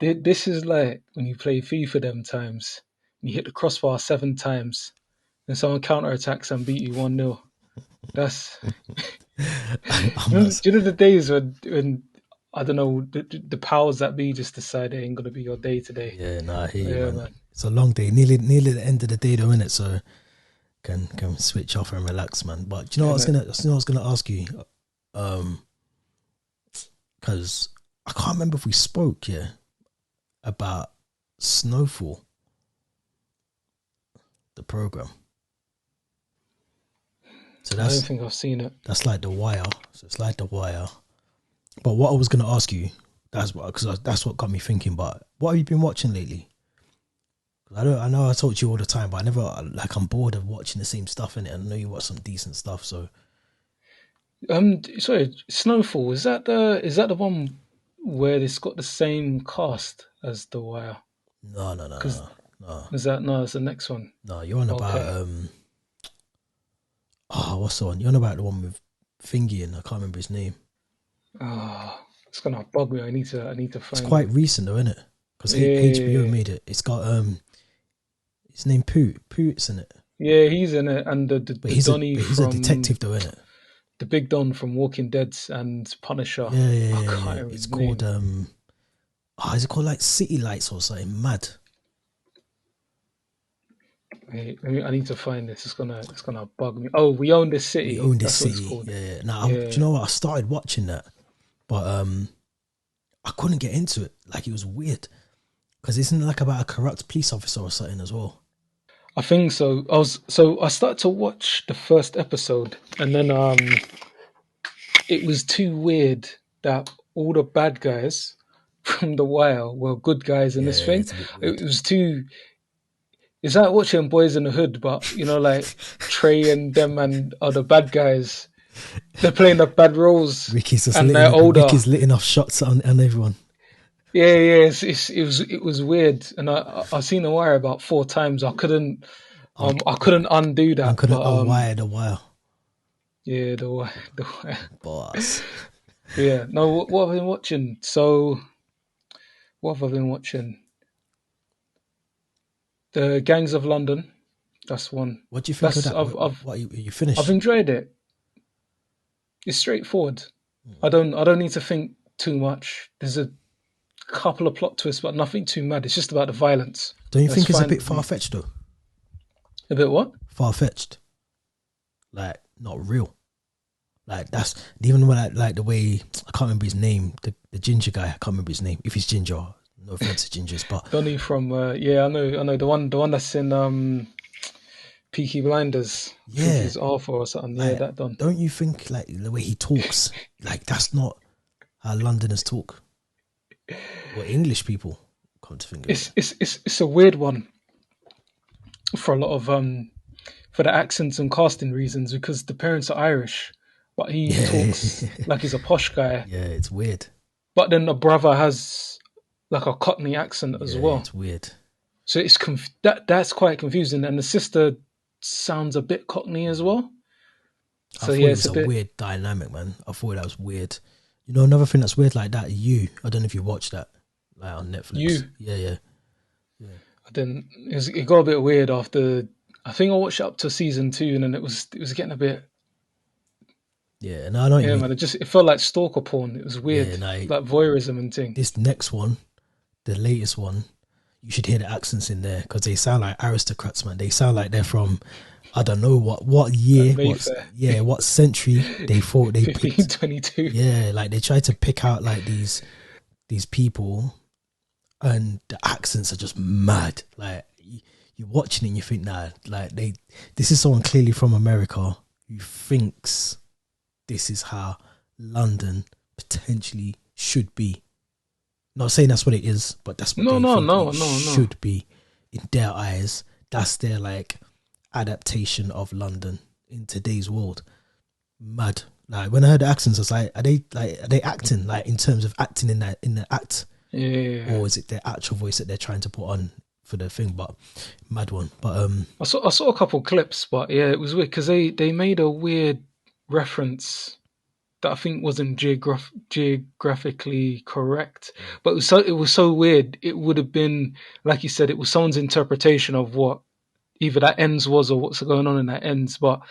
this is like when you play FIFA them times, and you hit the crossbar 7 times, and someone counterattacks and beat you 1-0. That's I'm not. do you know the days when I don't know the powers that be just decide it ain't gonna be your day today. Yeah, nah, I hear you, Yeah, man. man. It's a long day, nearly the end of the day, though, innit? So can switch off and relax, man. But do you know what I was gonna ask you? Because I can't remember if we spoke, about Snowfall, the program. So I don't think I've seen it. that's like The Wire. So it's like The Wire. But what I was gonna ask you, that's what got me thinking. But what have you been watching lately? I know I talk to you all the time, but I never, like, I'm bored of watching the same stuff in it. I know you watch some decent stuff, so. Sorry, Snowfall, is that the one where it's got the same cast as The Wire? No. Is that no? It's the next one. No, you're on Okay. about what's the one? You're on about the one with Thingy, and I can't remember his name. It's gonna bug me. I need to find. It's quite recent though, isn't it? Because HBO made it. It's got his name Poot's in it. Yeah, he's in it, and the Donnie he's from a detective though, isn't it? the big Don from Walking Dead and Punisher. Yeah. It's called is it called like City Lights or something mad? I need to find this. It's gonna bug me. Oh, We Own This City. We Own This That's City. what it's called. Yeah. Now, do you know what? I started watching that, but I couldn't get into it. Like, it was weird because isn't it like about a corrupt police officer or something as well? I think so. I started to watch the first episode, and then it was too weird that all the bad guys from The Wire were good guys in this thing. It's a bit weird. It was too. It's like watching Boys in the Hood, but like Trey and them and are the bad guys. They're playing the bad roles, they're older. Ricky's letting off shots on everyone. Yeah. It was weird, and I seen The Wire about 4 times. I couldn't undo that. I couldn't unwire The Wire. Yeah, The Wire. Boss. Yeah. No, what have I been watching? So, what have I been watching? The Gangs of London. That's one. What do you think of that? What you finished? I've enjoyed it. It's straightforward. I don't need to think too much. There's a couple of plot twists, but nothing too mad. It's just about the violence. Don't you think it's a bit far-fetched though? A bit what? Far-fetched. Like, not real. Like, that's even when like the way, I can't remember his name, the ginger guy, I can't remember his name. If he's ginger, no offense to gingers, but Donnie from I know the one that's in Peaky Blinders. Yeah, I think he's Arthur or something. Yeah, that Don. Don't you think, like, the way he talks, like, that's not how Londoners talk, or English people, come to think of it. It's a weird one for a lot of for the accents and casting reasons, because the parents are Irish, but he talks like he's a posh guy. Yeah, it's weird. But then the brother has like a Cockney accent as well. It's weird. So it's that's quite confusing, and the sister sounds a bit Cockney as well. So I thought it was a weird dynamic, man. I thought that was weird. You know, another thing that's weird like that, I don't know if you watched that, like, on Netflix. Yeah. I didn't. It got a bit weird after. I think I watched it up to season 2, and then it was getting a bit. Yeah, no, I know. Yeah, man. It felt like stalker porn. It was weird, like voyeurism and thing. This next one, the latest one, you should hear the accents in there because they sound like aristocrats, man. They sound like they're from, I don't know what year, what century they thought they 1522. Yeah, like they try to pick out like these people, and the accents are just mad. Like, you're watching it and you think, nah, like this is someone clearly from America who thinks this is how London potentially should be. Not saying that's what it is, but that's what they should be in their eyes. That's their, like, adaptation of London in today's world. Mad. Like, when I heard the accents, I was like, are they acting, like, in terms of acting in the act? Yeah. Or is it their actual voice that they're trying to put on for the thing? But mad one. But I saw a couple clips, but yeah, it was weird because they made a weird reference that I think wasn't geographically correct. But it was so weird. It would have been, like you said, it was someone's interpretation of what either that ends was or what's going on in that ends. But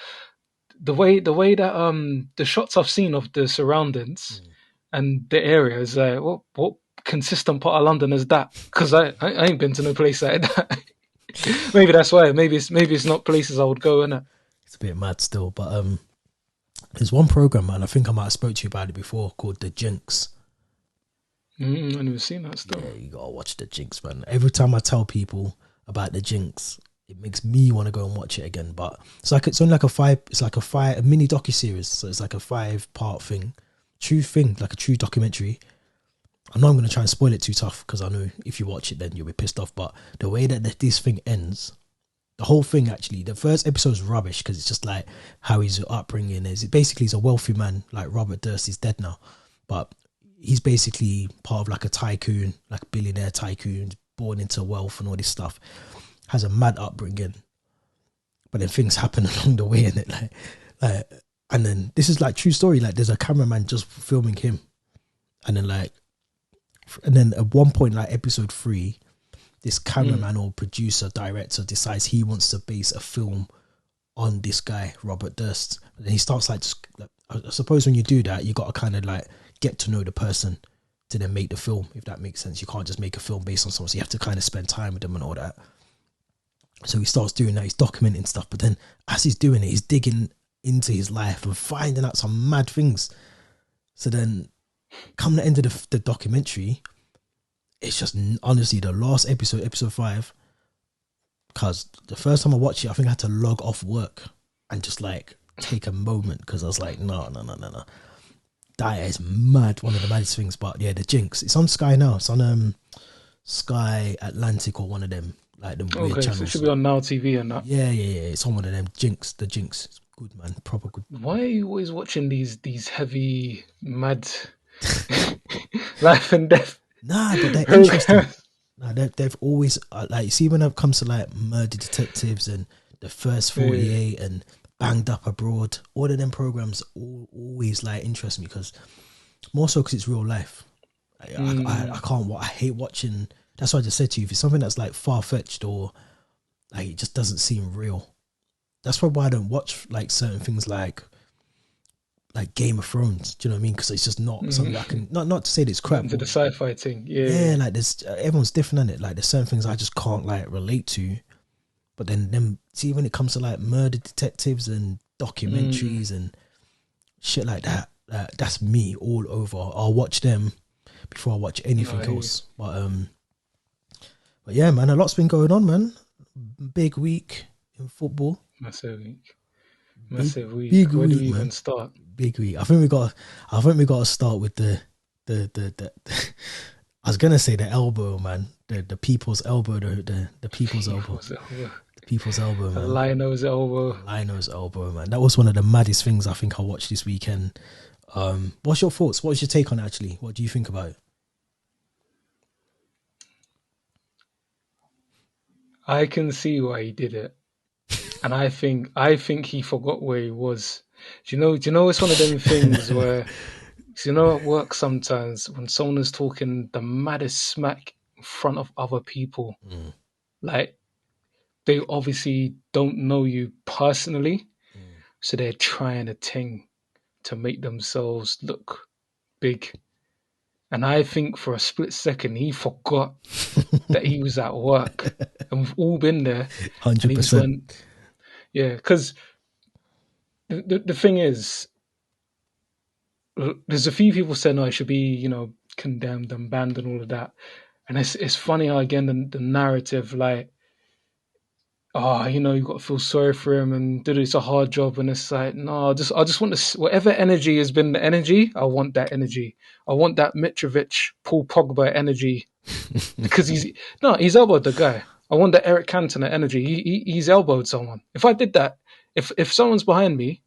the way that the shots I've seen of the surroundings and the area is like, what consistent part of London is that? Because I ain't been to no place like that. Maybe that's why. Maybe it's not places I would go, innit? It's a bit mad still, but there's one program, man. I think I might have spoke to you about it before, called The Jinx. I never seen that stuff. Yeah, you gotta watch The Jinx, man. Every time I tell people about The Jinx, it makes me want to go and watch it again. But it's only like a mini docuseries. So it's like a 5-part thing, true thing, like a true documentary. I know I'm going to try and spoil it too tough because I know if you watch it, then you'll be pissed off. But the way that this thing ends, the whole thing actually, the first episode is rubbish because it's just like how his upbringing is. Basically, he's a wealthy man, like Robert Durst. He's dead now, but he's basically part of like a tycoon, like a billionaire tycoon, born into wealth and all this stuff. Has a mad upbringing, but then things happen along the way, and and then this is like true story. Like there's a cameraman just filming him, and then at one point, like episode 3, this cameraman or producer, director decides he wants to base a film on this guy, Robert Durst. And then he starts I suppose when you do that, you got to kind of like get to know the person to then make the film, if that makes sense. You can't just make a film based on someone, so you have to kind of spend time with them and all that. So he starts doing that, he's documenting stuff, but then as he's doing it, he's digging into his life and finding out some mad things. So then come the end of the documentary, it's just honestly the last episode 5, because the first time I watched it, I think I had to log off work and just like take a moment, because I was like, no. That is mad, one of the maddest things. But yeah, The Jinx, it's on Sky now. It's on Sky Atlantic or one of them, like the weird channels. So it should be on Now TV and that. Yeah. It's on one of them. The Jinx. It's good, man. Proper good. Why are you always watching these heavy, mad life and death? Nah, but they're interesting. Nah, they've always like, see, when it comes to like Murder Detectives and The First 48 and Banged Up Abroad, all of them programs always like interest me, because more so because it's real life. I hate watching. That's why I just said to you, if it's something that's like far-fetched or like it just doesn't seem real, that's probably why I don't watch like certain things like Game of Thrones. Do you know what I mean? Because it's just not something I can, not to say that it's crap, into the sci-fi thing. Yeah, like there's everyone's different in it. Like there's certain things I just can't like relate to. But then see, when it comes to like Murder Detectives and documentaries and shit like that, that's me all over. I'll watch them before I watch anything else. But yeah, man, a lot's been going on, man. Big week in football. Massive week. Big week, Where do we man. even start? Big week. I think we got to start with the I was gonna say the elbow, man. The people's elbow, the people's elbow. The people's elbow, man. Lionel's elbow. Lionel's elbow, man. That was one of the maddest things I think I watched this weekend. What's your thoughts? What's your take on it, actually? What do you think about it? I can see why he did it. And I think he forgot where he was. Do you know it's one of them things where, you know, at work sometimes when someone is talking the maddest smack in front of other people, like they obviously don't know you personally, so they're trying a thing to make themselves look big. And I think for a split second he forgot that he was at work, and we've all been there. 100%. Yeah, because the thing is, there's a few people saying, "Oh, it should be, you know, condemned and banned and all of that." And it's funny how, again, the narrative, like, oh, you know, you got to feel sorry for him and do it's a hard job, and it's like, no, I just want to, whatever energy has been the energy, I want that energy. I want that Mitrovic, Paul Pogba energy, because he's elbowed the guy. I want that Eric Cantona energy. He's elbowed someone. If I did that, if someone's behind me,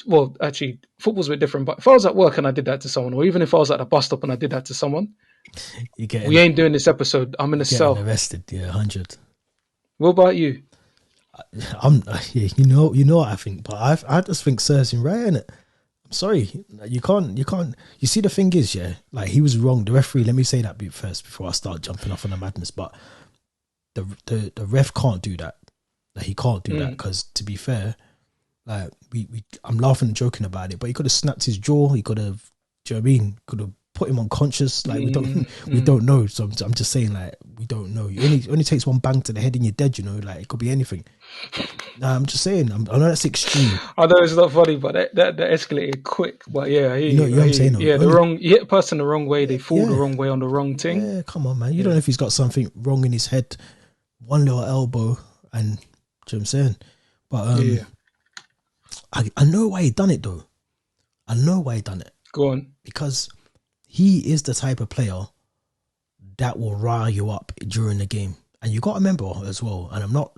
well, actually, football's a bit different, but if I was at work and I did that to someone, or even if I was at a bus stop and I did that to someone, we ain't doing this episode. I'm in a cell. Arrested, yeah, 100. What about you? You know what I think, but I just think Cersei right, innit? Sorry, you can't. You see, the thing is, yeah, like he was wrong. The referee. Let me say that bit first before I start jumping off on the madness. But the ref can't do that. Like he can't do that because, to be fair, like I'm laughing and joking about it, but he could have snapped his jaw. He could have, do you know what I mean? Could have put him unconscious. Like we don't know. So I'm just saying, like, we don't know. It only takes one bang to the head and you're dead. You know, like it could be anything. Nah, I'm just saying. I know that's extreme. I know it's not funny, but that escalated quick. But yeah, You know what I'm saying? Yeah, you hit a person the wrong way. They fall the wrong way on the wrong thing. Yeah, come on, man. You don't know if he's got something wrong in his head. One little elbow, and do you know what I'm saying? But I know why he done it though. I know why he done it. Go on. Because he is the type of player that will rile you up during the game. And you got to remember as well, and I'm not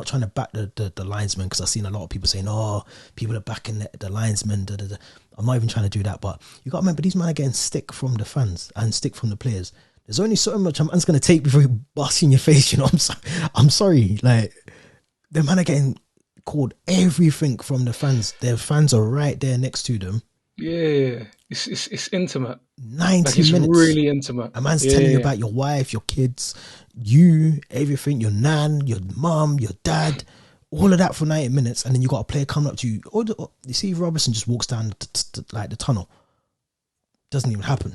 trying to back the linesman, because I've seen a lot of people saying, oh, people are backing the linesman. Da, da, da. I'm not even trying to do that, but you got to remember, these men are getting stick from the fans and stick from the players. There's only so much a man's going to take before he busts in your face, you know. I'm sorry, like, the man are getting called everything from the fans. Their fans are right there next to them. Yeah, it's intimate. 90 it's minutes. Really intimate. A man's telling you about your wife, your kids, you, everything, your nan, your mum, your dad, all of that for 90 minutes, and then you got a player coming up to you. You see, Robertson just walks down like the tunnel. Doesn't even happen.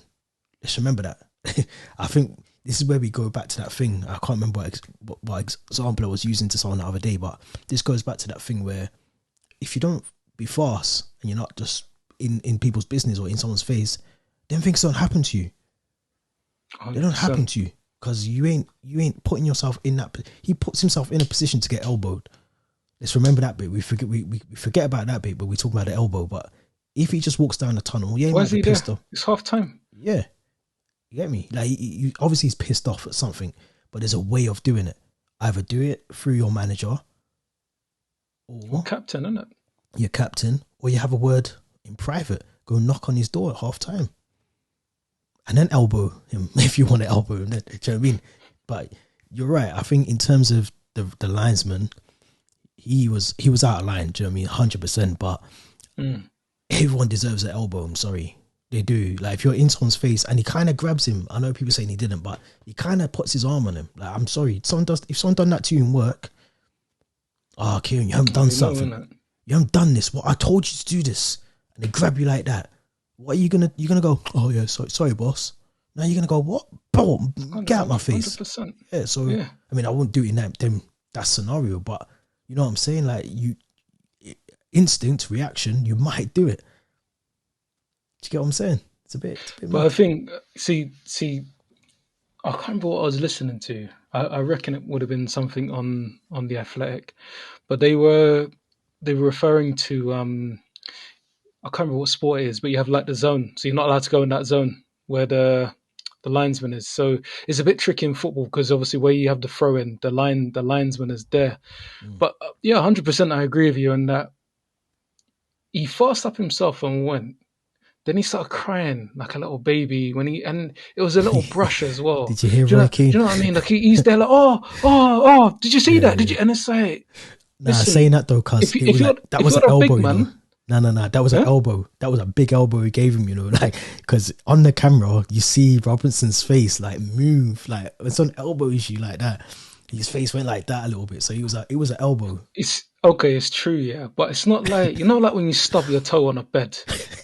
Let's remember that. I think this is where we go back to that thing. I can't remember what example I was using to someone the other day, but this goes back to that thing where if you don't be fast and you're not just in people's business or in someone's face, then things don't happen to you. 100%. They don't happen to you because you ain't putting yourself in that. He puts himself in a position to get elbowed. Let's remember that bit. We forget about that bit, but we talk about the elbow. But if he just walks down the tunnel, yeah, he might be pissed off. It's half time. Yeah, you get me. Like, obviously he's pissed off at something, but there's a way of doing it. Either do it through your manager, or captain, isn't it? Your captain, or you have a word in private. Go knock on his door at half time, and then elbow him if you want to elbow him. Do you know what I mean? But you're right. I think in terms of the linesman, he was out of line. Do you know what I mean? 100%. But everyone deserves an elbow. I'm sorry, they do. Like, if you're in someone's face and he kind of grabs him, I know people saying he didn't, but he kind of puts his arm on him. Like, I'm sorry, if someone done that to you in work, Kieren, you haven't done something. You haven't done this. What I told you to do this, and they grab you like that. What are you gonna go? Oh yeah, sorry, boss. Now you're gonna go, what? Boom, get out my face. 100%. Yeah. So I mean, I wouldn't do it in that scenario, but you know what I'm saying? Like, you instinct reaction, you might do it. Do you get what I'm saying? It's a bit but mad. I think, see, I can't remember what I was listening to. I reckon it would have been something on The Athletic, but they were referring to I can't remember what sport it is, but you have like the zone, so you're not allowed to go in that zone where the linesman is. So it's a bit tricky in football because obviously where you have the throw in, the linesman is there. But yeah, 100%, I agree with you in that. He fast up himself and went. Then he started crying like a little baby and it was a little brush as well. Did you hear Rocky? Do you know what I mean? Like he's there like, oh, did you see that? Did you? And it's like, saying that though, cause that was an elbow, man. No, that was an elbow. That was a big elbow he gave him, you know, like, because on the camera you see Robinson's face like move, like it's an elbow issue like that. His face went like that a little bit, so it was an elbow. It's okay, it's true, yeah, but it's not like, you know, like when you stub your toe on a bed,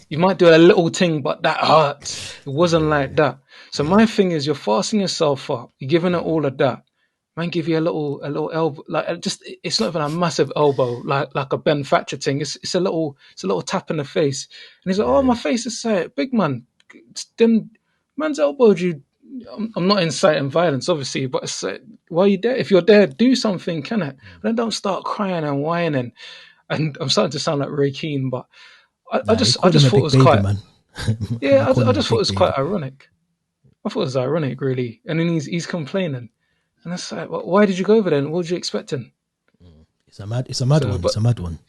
you might do a little thing, but that hurts. It wasn't like that. So my thing is, you're fasting yourself up, you're giving it all of that. Man, give you a little elbow, like, just, it's not even a massive elbow, like a Ben Thatcher thing. It's a little tap in the face, and he's like, "Oh, my face is set, big man." Then man's elbowed you. I'm not inciting violence, obviously, but it's like, why are you there? If you're there, do something, can it? And then don't start crying and whining. And I'm starting to sound like Ray Keane, but I just thought it was quite. Yeah, I just thought it was quite ironic. I thought it was ironic, really. And then he's complaining. And that's like, well, why did you go over there? And what did you expecting? It's a mad one. It's a mad one.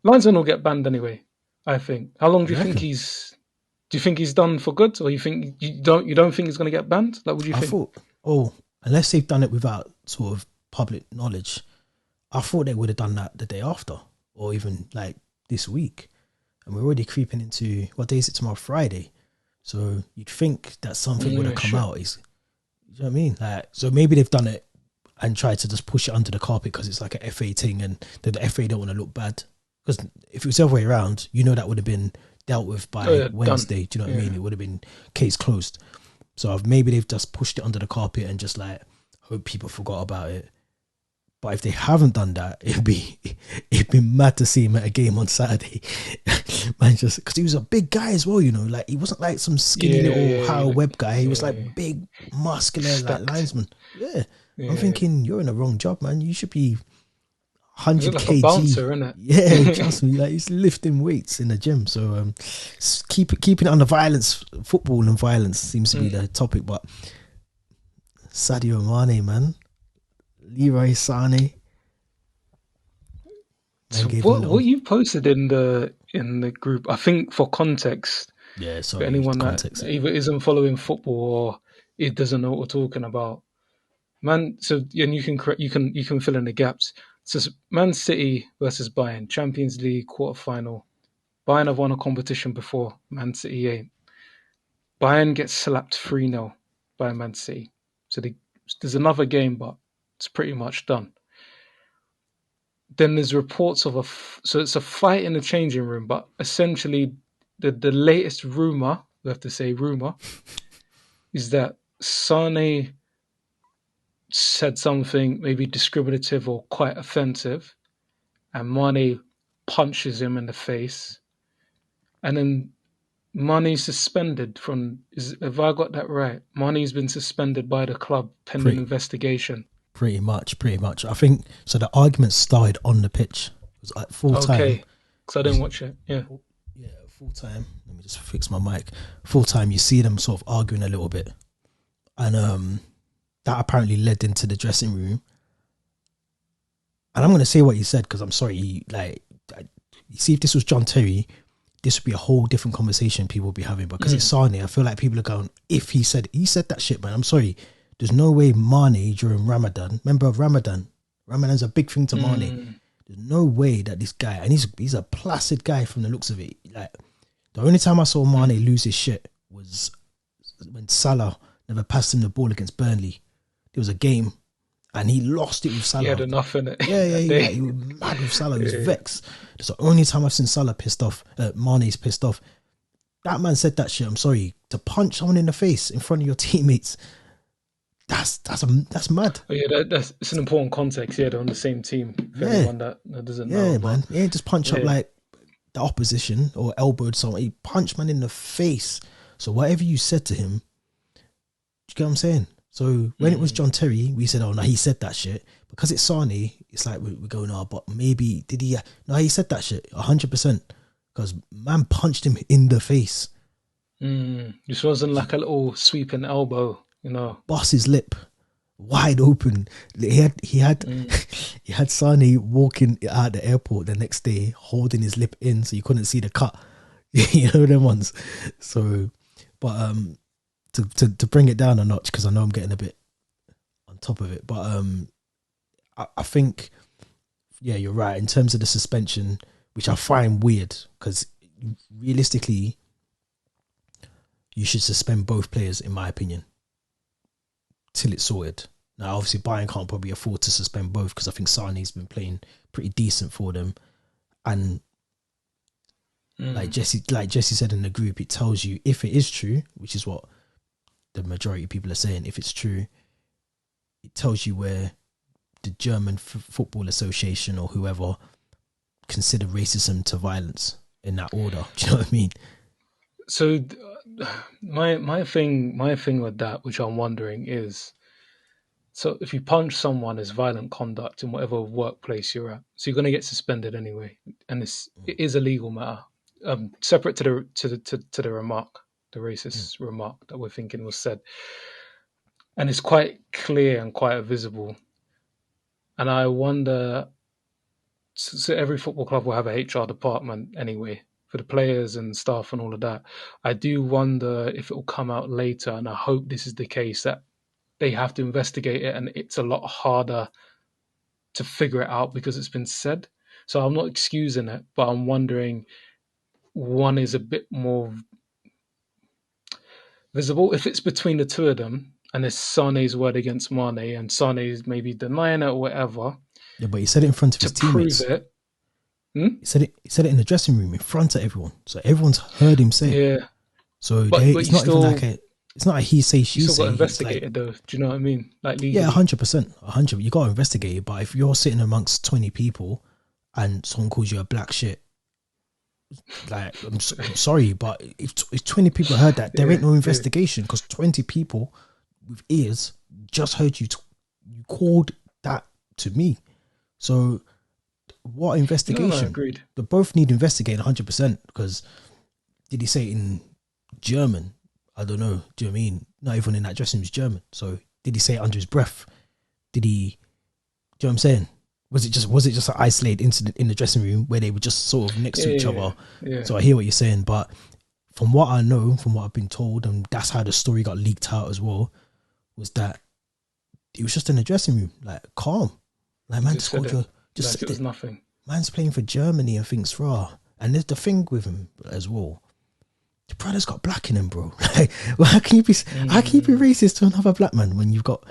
Linesman will get banned anyway, I think. How long do you think he's? Do you think he's done for good, or you don't think he's going to get banned? Like, what do you think? Unless they've done it without sort of public knowledge, I thought they would have done that the day after, or even like this week. and we're already creeping into, what day is it tomorrow? Friday. So you'd think that something would have come Shit. out. You know what I mean? Like, so maybe they've done it and tried to just push it under the carpet because it's like a FA thing, and the FA don't want to look bad. Because if it was the other way around, that would have been dealt with by Wednesday. Done. Do you know what I mean? It would have been case closed. So maybe they've just pushed it under the carpet and just like hope people forgot about it. But if they haven't done that, it'd be mad to see him at a game on Saturday. Man, just because he was a big guy as well, like he wasn't like some skinny little Howard Webb guy. He was like big, muscular, like linesman. Yeah. I'm thinking you're in the wrong job, man. You should be 100 like kg. A bouncer, innit? Yeah, trust me. Like he's lifting weights in the gym. So keeping it on the violence, football and violence seems to be the topic. But Sadio Mane, man. Leroy Sané. So what you posted in the group, I think for context, for anyone context, that either isn't following football or it doesn't know what we're talking about, man. So and you can fill in the gaps. So Man City versus Bayern, Champions League quarterfinal. Bayern have won a competition before, Man City ain't. Bayern gets slapped 3-0 by Man City. So there's another game, but it's pretty much done. Then there's reports of so it's a fight in the changing room, but essentially the latest rumor, we have to say rumor, is that Sane said something maybe discriminative or quite offensive, and Mane punches him in the face, and then Mane's suspended from. Have I got that right? Mane's been suspended by the club pending investigation. Pretty much. I think so. The argument started on the pitch. It was like full time. Okay, because I didn't watch it. Yeah, full time. Let me just fix my mic. Full time. You see them sort of arguing a little bit, and that apparently led into the dressing room. And I'm going to say what you said because I'm sorry. You see, if this was John Terry, this would be a whole different conversation people would be having. Because it's Sane, I feel like people are going, if he said that shit, man. I'm sorry. There's no way Mane during Ramadan. Remember Ramadan? Ramadan's a big thing to Mane. There's no way that this guy, and he's a placid guy from the looks of it. Like the only time I saw Mane lose his shit was when Salah never passed him the ball against Burnley. There was a game, and he lost it with Salah. He had enough in it. Yeah. He was mad with Salah. He was vexed. It's the only time I've seen Salah pissed off. Mane's pissed off. That man said that shit. I'm sorry, to punch someone in the face in front of your teammates. That's mad. Oh, yeah, it's an important context. Yeah, they're on the same team. For anyone that doesn't know. Yeah, man. He ain't just punch up like the opposition or elbowed someone. He punched man in the face. So whatever you said to him, do you get what I'm saying? So when it was John Terry, we said, oh, no, he said that shit. Because it's Sane, it's like we're going, oh, but maybe, did he? No, he said that shit, 100%. Because man punched him in the face. This wasn't like a little sweeping elbow. Boss his lip wide open. He had Sane walking out the airport the next day holding his lip in so you couldn't see the cut. Them ones. So but to bring it down a notch, because I know I'm getting a bit on top of it, but I think you're right in terms of the suspension, which I find weird because realistically you should suspend both players in my opinion till it's sorted. Now, obviously, Bayern can't probably afford to suspend both because I think Sané's been playing pretty decent for them. And like Jesse said in the group, it tells you if it is true, which is what the majority of people are saying. If it's true, it tells you where the German Football Association or whoever consider racism to violence in that order. Do you know what I mean? So my thing with that, which I'm wondering is, so if you punch someone, it's violent conduct in whatever workplace you're at. So you're going to get suspended anyway, and it is a legal matter, separate to the remark, the racist remark that we're thinking was said, and it's quite clear and quite visible. And I wonder, so every football club will have a HR department anyway, for the players and staff and all of that. I do wonder if it will come out later, and I hope this is the case, that they have to investigate it and it's a lot harder to figure it out because it's been said. So I'm not excusing it, but I'm wondering, one is a bit more visible. If it's between the two of them, and it's Sane's word against Mane, and Sane's maybe denying it or whatever, Yeah, but he said it in front of to his prove teammates. it. He said it. He said it in the dressing room in front of everyone, so everyone's heard him say it. Yeah, So but it's you not even still like a. It's not a he say you she still got say. It's like, investigated though. Do you know what I mean? Like yeah, legally. 100%, 100. You got to investigate it. But if you're sitting amongst 20 people and someone calls you a black shit, like I'm sorry, but if 20 people heard that, there ain't no Yeah. investigation, because 20 people with ears just heard you. You called that to me. So what No, investigation? agreed. They both need investigating 100%, because did he say it in German? I don't know. Do you know what I mean? Not even in that dressing room is German. So did he say it under his breath? Did he? Do you know what I'm saying? Was it just an isolated incident in the dressing room where they were just sort of next to each Yeah, other? yeah. So I hear what you're saying, but from what I know, from what I've been told, and that's how the story got leaked out as well, was that he was just in the dressing room, like calm, like man, Just said told it you, just like said it was it. nothing. Man's playing for Germany and thinks raw. And there's the thing with him as well. The brother's got black in him, bro. Like, well, how can you be racist to another black man when you've got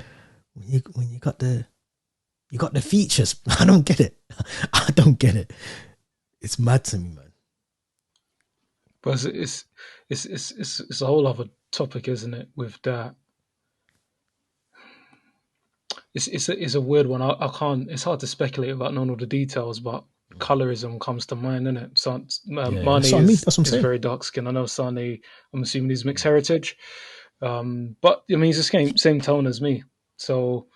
when you got the features? I don't get it. I don't get it. It's mad to me, man. But it's a whole other topic, isn't it? With that, it's a weird one. I can't. It's hard to speculate about knowing all the details, but colorism comes to mind, isn't it? So, Yeah, Mane that's what I mean. That's what I'm is saying. very dark skinned. I know Sane. I'm assuming he's mixed heritage, but I mean he's the same tone as me. So,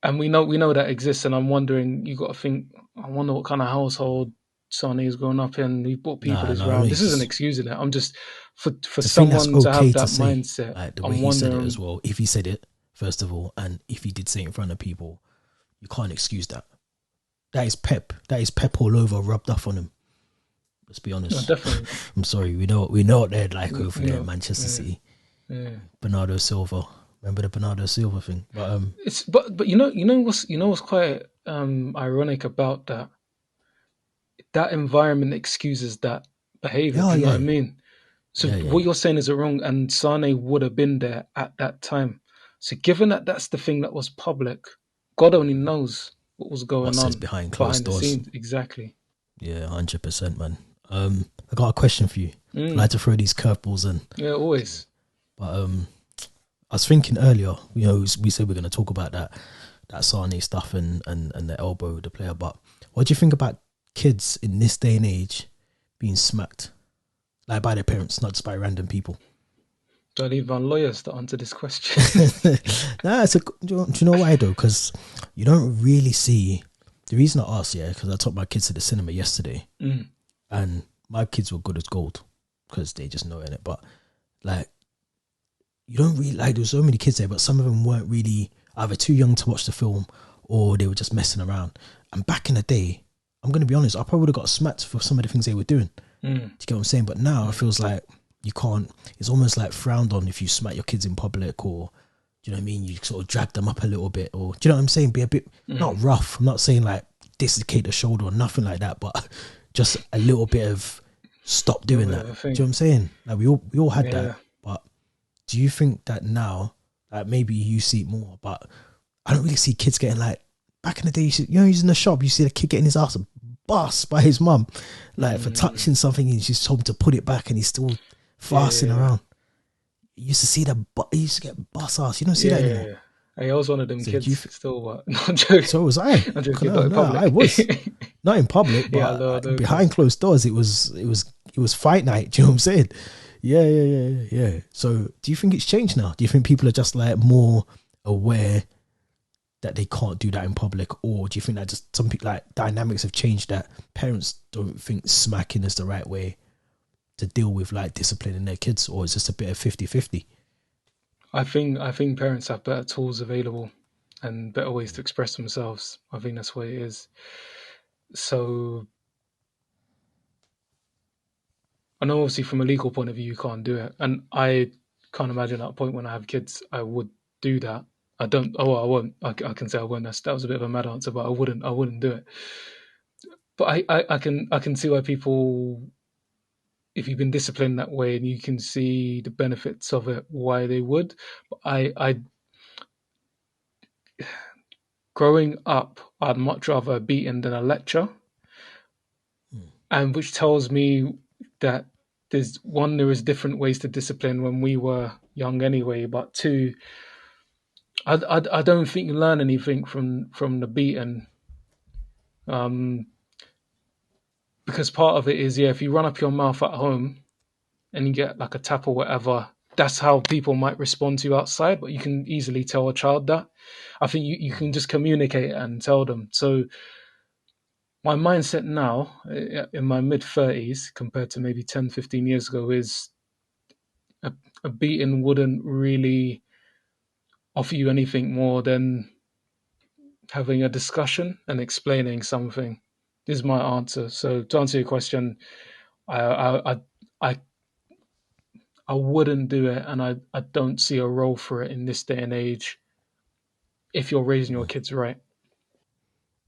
and we know that exists, and I'm wondering. You got to think. I wonder what kind of household Sonny is growing up in. What people Nah, is no, around. This he's isn't just excusing it. I'm just for to think that's someone to okay have to that say, mindset. like the way I'm he said it as wondering. well. If he said it, first of all, and if he did say it in front of people, you can't excuse that. That is pep. That is pep all over, rubbed off on him. Let's be No, honest. definitely. I'm sorry. We know what they're like over there in No, Manchester yeah, City. yeah. Bernardo Silva. Remember the Bernardo Silva thing? But It's but you know what's quite ironic about that environment excuses that behavior. yeah, Do you know what yeah, I mean? So yeah, yeah, what yeah. you're saying is wrong, and Sane would have been there at that time. So given that that's the thing that was public, God only knows what was What going says on behind closed behind the doors? scenes. Exactly. Yeah, 100%, man. I got a question for you. I Mm, like to throw these curveballs in, yeah, always. but I was thinking earlier. You know, we said we're going to talk about that Sane stuff and the elbow of the player. But what do you think about kids in this day and age being smacked, like by their parents, not just by random people? Do I need my lawyers to answer this question? Nah, do you know why though? Because you don't really see. The reason I asked, yeah, because I took my kids to the cinema yesterday, Mm, and my kids were good as gold because they just know in it. But like, you don't really like. There were so many kids there, but some of them weren't really either too young to watch the film or they were just messing around. And back in the day, I'm gonna be honest, I probably would have got smacked for some of the things they were doing. mm, Do you get what I'm saying? But now it feels like you can't. It's almost like frowned on if you smack your kids in public, or do you know what I mean? You sort of drag them up a little bit, or do you know what I'm saying? Be a bit not rough. I'm not saying like dislocate the shoulder or nothing like that, but just a little bit of stop doing bit that. of a Do thing. you know what I'm saying? Like we all had that, Yeah. but do you think that now, like maybe you see it more, but I don't really see kids getting like back in the day. He's in the shop. You see the kid getting his ass bust by his mum, like for touching something, and she's told him to put it back, and he's still farsing Yeah. around. You used to see that. He used to get bust ass. You don't see that anymore. Yeah. Hey, I was one of them So do you? kids still, but no, I'm joking. So was I. I'm joking, not in No, I public. was not in public, Yeah, I know, but behind because closed doors, it was fight night. Do you know what I'm saying? Yeah. So, do you think it's changed now? Do you think people are just like more aware that they can't do that in public, or do you think that just some people like dynamics have changed that parents don't think smacking is the right way to deal with like disciplining their kids, or is just a bit of 50-50? I think parents have better tools available and better ways to express themselves. I think that's what it is. So I know obviously from a legal point of view you can't do it. And I can't imagine at a point when I have kids I would do that. I don't I won't. I can say I won't. That was a bit of a mad answer, but I wouldn't do it. But I can see why people if you've been disciplined that way and you can see the benefits of it, why they would. But I growing up, I'd much rather a beating than a lecture, Mm. and which tells me that there is different ways to discipline when we were young anyway, but two, I don't think you learn anything from the beating. Um, because part of it is, yeah, if you run up your mouth at home and you get like a tap or whatever, that's how people might respond to you outside, but you can easily tell a child that. I think you can just communicate and tell them. So my mindset now, in my mid 30s, compared to maybe 10, 15 years ago, is a, a beating wouldn't really offer you anything more than having a discussion and explaining something. This is my answer. So to answer your question, I I wouldn't do it, and I don't see a role for it in this day and age if you're raising your kids right.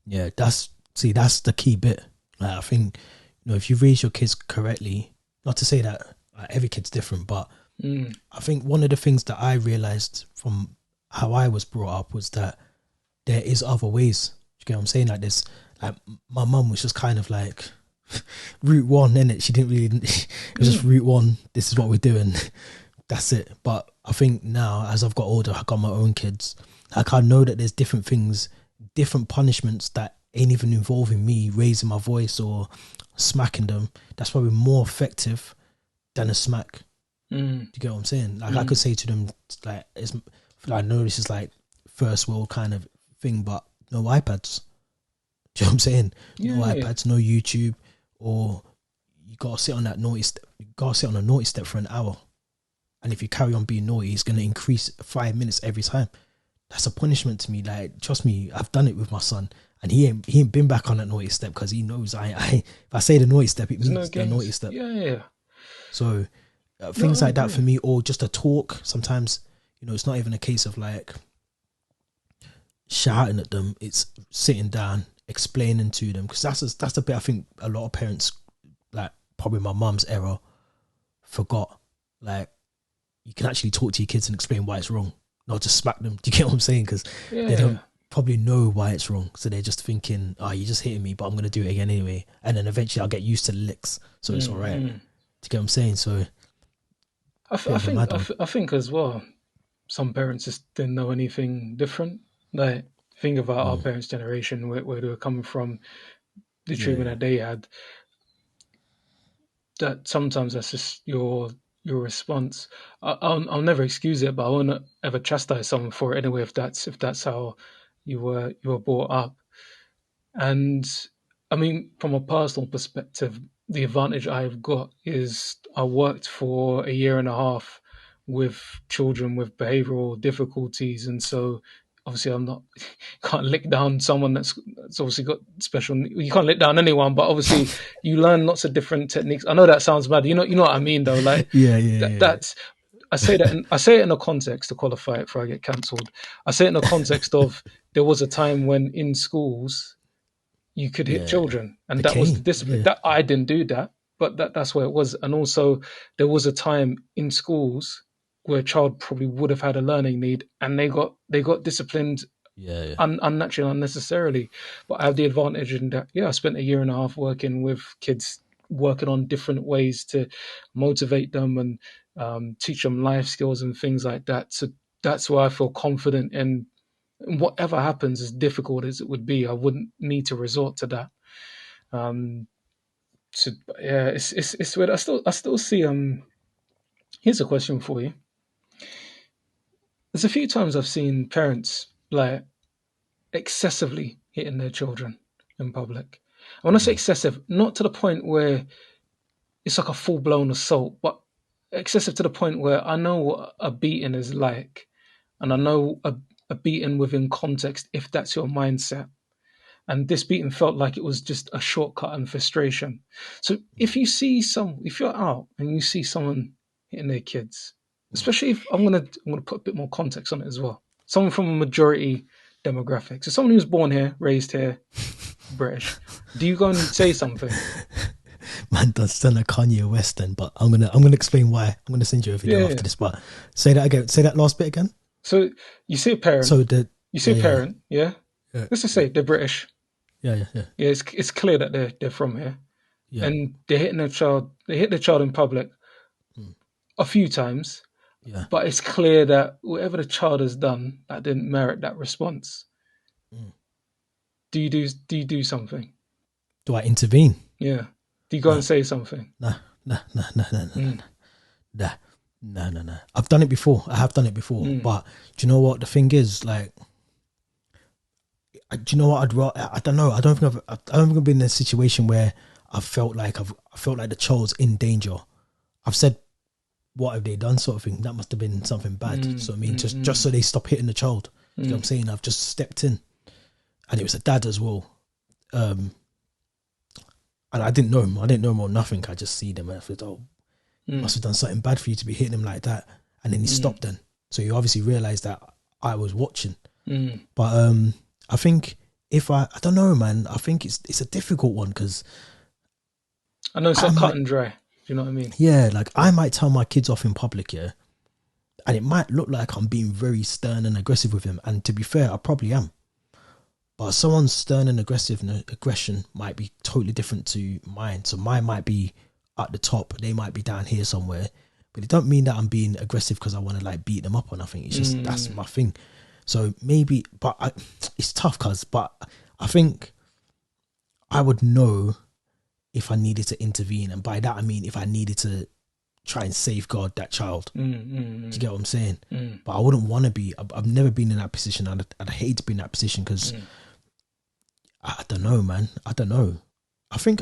Yeah, that's the key bit. Like, I think, if you raise your kids correctly, not to say that every kid's different, but Mm, I think one of the things that I realized from how I was brought up was that there is other ways. You get what I'm saying? Like this, like my mum was just kind of like route one, innit? She didn't really. It was just mm, route one. This is what we're doing. That's it. But I think now, as I've got older, I got my own kids. Like I know that there's different things, different punishments that ain't even involving me raising my voice or smacking them. That's probably more effective than a smack. mm, Do you get what I'm saying? Like I mm. could say to them, like, I know this is like first world kind of thing, but no iPads. Do you know what I'm saying? No Yeah, yeah. iPads, no YouTube, or you gotta sit on that naughty step. You gotta sit on a naughty step for an hour, and if you carry on being naughty, it's gonna increase 5 minutes every time. That's a punishment to me. Like, trust me, I've done it with my son, and he ain't been back on that naughty step because he knows if I say the naughty step, it There's no means the naughty games. step. Yeah, yeah. So No, things I like that for agree. me, or just a talk. Sometimes, it's not even a case of like shouting at them. It's sitting down, explaining to them, because that's the bit I think a lot of parents, like probably my mum's era, forgot. Like, you can actually talk to your kids and explain why it's wrong, not just smack them. Do you get what I'm saying? Because Yeah, they yeah. don't probably know why it's wrong, so they're just thinking, "Oh, you're just hitting me, but I'm gonna do it again anyway." And then eventually, I'll get used to the licks, so it's all Mm, right. mm. Do you get what I'm saying? So, bit of a mad one. I think as well, some parents just didn't know anything different. Like, think about our Mm. parents' generation, where they were coming from, the Yeah, treatment yeah, that they had. That sometimes that's just your response. I'll never excuse it, but I won't ever chastise someone for it anyway. If that's how you were brought up. And I mean, from a personal perspective, the advantage I've got is I worked for a year and a half with children with behavioral difficulties. And so obviously I'm not, can't lick down someone that's obviously got special, you can't lick down anyone, but obviously you learn lots of different techniques. I know that sounds bad. You know what I mean though? Like yeah, yeah, yeah. that's, I say it in a context to qualify it before I get cancelled. I say it in a context of there was a time when in schools you could hit Yeah, children, and the that was the cane. discipline. Yeah, That I didn't do that, but that's where it was. And also, there was a time in schools where a child probably would have had a learning need, and they got disciplined yeah, yeah. unnaturally, unnecessarily. But I have the advantage in that, yeah, I spent a year and a half working with kids, working on different ways to motivate them and teach them life skills and things like that. So that's why I feel confident in whatever happens, as difficult as it would be, I wouldn't need to resort to that. Um, so yeah, it's weird. I still see. Here's a question for you. There's a few times I've seen parents like excessively hitting their children in public. And when I say Mm. excessive, not to the point where it's like a full blown assault, but excessive to the point where I know what a beating is like, and I know a beating within context if that's your mindset. And this beating felt like it was just a shortcut and frustration. So if you're out and you see someone hitting their kids, especially if I'm gonna put a bit more context on it as well. Someone from a majority demographic, so someone who's born here, raised here, British. Do you go and say something? Man does sound like Kanye West then, but I'm gonna explain why. I'm gonna send you a video Yeah. after this. But say that again. Say that last bit again. So you see a parent. So the You see yeah a yeah parent. Yeah. yeah Let's just yeah say they're British. yeah yeah yeah Yeah. It's clear that they're from here, yeah and they're hitting their child. They hit their child in public mm, a few times, yeah. but it's clear that whatever the child has done, that didn't merit that response. Mm. Do you do something? Do I intervene? Yeah. Do you go and No, say something? no, no, no, no, no, no, Mm, no, no, no, no. I've done it before. I have done it before. mm, But do you know what the thing is? Like, do you know what I don't know. I don't think I've been in a situation where I felt like I felt like the child's in danger. I've said, what have they done, sort of thing. That must have been something bad. mm, So I mean, mm, just so they stop hitting the child. You know what I'm mm, saying? I've just stepped in, and it was a dad as well. Um, and I didn't know him. I didn't know him or nothing. I just see them and I thought, oh, he mm, must have done something bad for you to be hitting him like that. And then he mm, stopped then. So you obviously realised that I was watching. mm. But I think if I don't know, man. I think it's a difficult one because I know it's I not cut might, and dry. Do you know what I mean? yeah, like I might tell my kids off in public, yeah, and it might look like I'm being very stern and aggressive with him. And to be fair, I probably am. But someone's stern and aggressive and aggression might be totally different to mine. So mine might be at the top, they might be down here somewhere. But it don't mean that I'm being aggressive because I want to like beat them up or nothing. It's just that's Mm, my thing. So maybe, but it's tough, but I think I would know if I needed to intervene, and by that I mean if I needed to try and safeguard that child. mm, Do you mm, get what I'm saying? mm, But I wouldn't want to be. I've never been in that position. I'd hate to be in that position because mm, I don't know, man. I don't know. I think,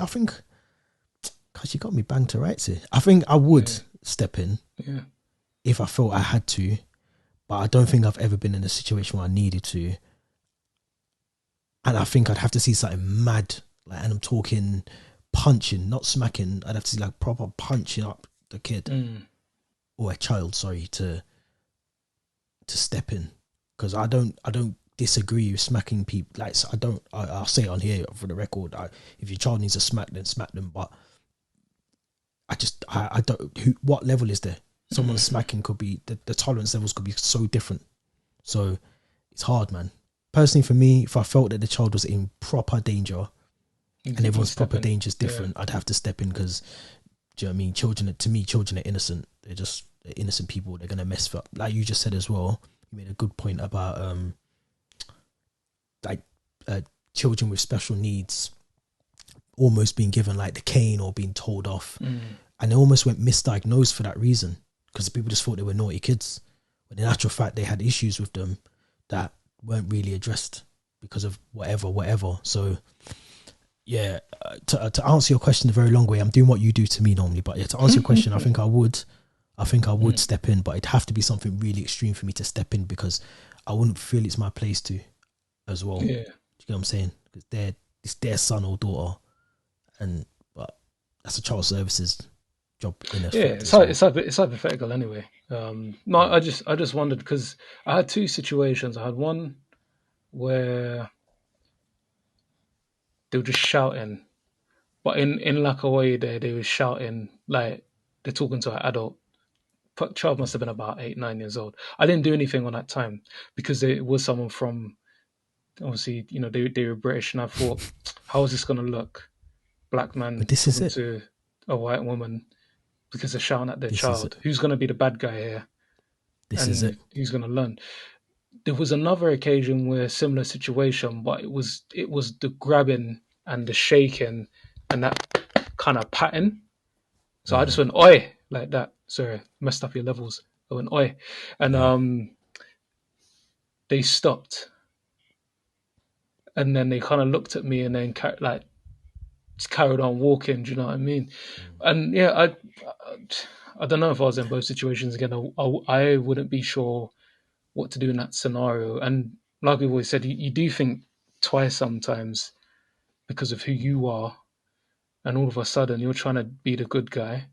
because you got me banged to rights here. I think I would yeah, step in yeah. if I felt I had to, but I don't think I've ever been in a situation where I needed to. And I think I'd have to see something mad, like, and I'm talking punching, not smacking. I'd have to see like proper punching up the kid Mm, or a child, sorry, to step in, because I don't disagree with smacking people. Like I'll say it on here for the record. If your child needs a smack, then smack them. But I don't. What level is there? Someone mm, smacking could be the tolerance levels could be so different. So it's hard, man. Personally, for me, if I felt that the child was in proper danger and you everyone's step proper in. danger is Yeah. different, I'd have to step in because, do you know what I mean? Children are innocent. They're innocent people. They're gonna mess up. Like you just said as well. You made a good point about like children with special needs almost being given like the cane or being told off, Mm, and they almost went misdiagnosed for that reason because people just thought they were naughty kids, but in actual fact they had issues with them that weren't really addressed because of whatever. So yeah, to answer your question the very long way, I'm doing what you do to me normally, but yeah, to answer your question, I think I would mm, step in, but it'd have to be something really extreme for me to step in because I wouldn't feel it's my place to as well. Do you yeah. get what I'm saying? Because it's their son or daughter, and but that's a child services job in Yeah, effect it's as well. it's hypothetical anyway. No, I just wondered because I had two situations. I had one where they were just shouting, but in like a way they were shouting like they're talking to an adult. But child must have been about 8, 9 years old. I didn't do anything on that time because it was someone from obviously they were British, and I thought, how is this going to look? Black But man this is talking it. to a white woman because they're shouting at their This is it. child. Who's going to be the bad guy here? This is it. And who's going to learn? There was another occasion where similar situation, but it was the grabbing and the shaking and that kind of patting. So I just went oi like that. Sorry, messed up your levels. I went oi, and they stopped, and then they kind of looked at me and then like just carried on walking. Do you know what I mean? And yeah, I don't know if I was in both situations again. I wouldn't be sure what to do in that scenario. And like we've always said, you do think twice sometimes because of who you are, and all of a sudden you're trying to be the good guy.